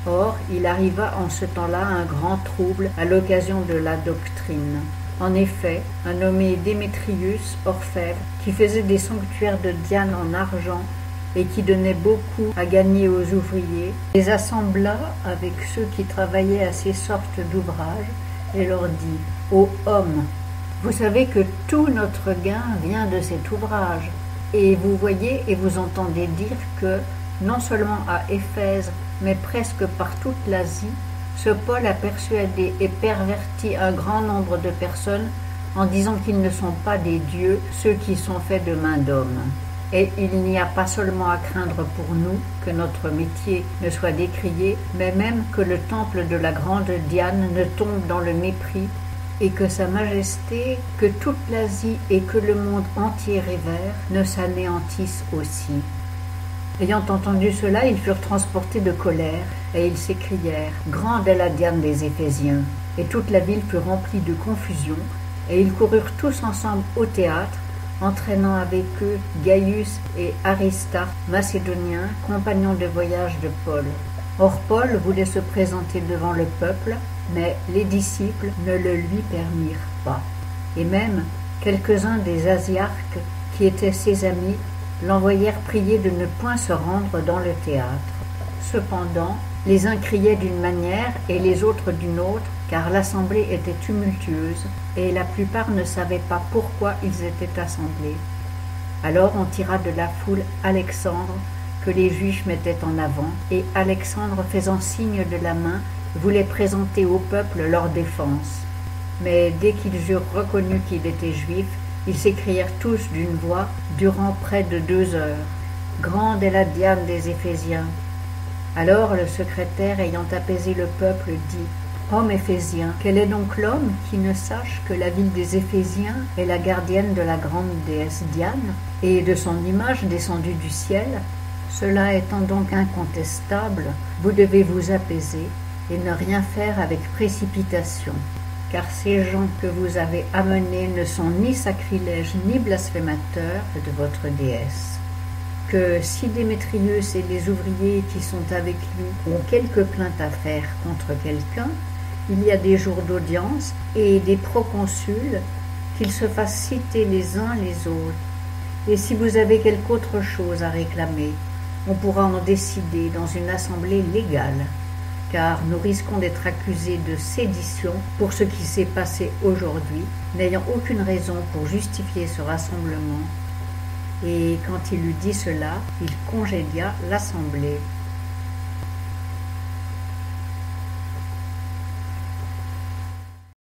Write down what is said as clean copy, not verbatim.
Or, il arriva en ce temps-là un grand trouble à l'occasion de la doctrine. En effet, un nommé Démétrius, orfèvre, qui faisait des sanctuaires de Diane en argent et qui donnait beaucoup à gagner aux ouvriers, les assembla avec ceux qui travaillaient à ces sortes d'ouvrages et leur dit « Ô hommes, vous savez que tout notre gain vient de cet ouvrage, et vous voyez et vous entendez dire que, non seulement à Éphèse, mais presque par toute l'Asie, ce Paul a persuadé et perverti un grand nombre de personnes en disant qu'ils ne sont pas des dieux, ceux qui sont faits de main d'homme. Et il n'y a pas seulement à craindre pour nous que notre métier ne soit décrié, mais même que le temple de la grande Diane ne tombe dans le mépris, et que sa majesté, que toute l'Asie et que le monde entier révère, ne s'anéantissent aussi. » Ayant entendu cela, ils furent transportés de colère, et ils s'écrièrent « Grande est la Diane des Éphésiens !» Et toute la ville fut remplie de confusion, et ils coururent tous ensemble au théâtre, entraînant avec eux Gaius et Aristarque, macédoniens, compagnons de voyage de Paul. Or Paul voulait se présenter devant le peuple, mais les disciples ne le lui permirent pas. Et même quelques-uns des Asiarques, qui étaient ses amis, l'envoyèrent prier de ne point se rendre dans le théâtre. Cependant, les uns criaient d'une manière et les autres d'une autre, car l'assemblée était tumultueuse, et la plupart ne savaient pas pourquoi ils étaient assemblés. Alors on tira de la foule Alexandre, que les Juifs mettaient en avant, et Alexandre, faisant signe de la main, voulait présenter au peuple leur défense. Mais dès qu'ils eurent reconnu qu'il était juif, ils s'écrièrent tous d'une voix durant près de 2 heures. « Grande est la Diane des Éphésiens !» Alors le secrétaire, ayant apaisé le peuple, dit « Homme Éphésien, quel est donc l'homme qui ne sache que la ville des Éphésiens est la gardienne de la grande déesse Diane, et de son image descendue du ciel? Cela étant donc incontestable, vous devez vous apaiser et ne rien faire avec précipitation. Car ces gens que vous avez amenés ne sont ni sacrilèges ni blasphémateurs de votre déesse. Que si Démétrius et les ouvriers qui sont avec lui ont quelque plainte à faire contre quelqu'un, il y a des jours d'audience et des proconsuls, qu'ils se fassent citer les uns les autres. Et si vous avez quelque autre chose à réclamer, on pourra en décider dans une assemblée légale. Car nous risquons d'être accusés de sédition pour ce qui s'est passé aujourd'hui, n'ayant aucune raison pour justifier ce rassemblement. Et quand il eut dit cela, il congédia l'assemblée.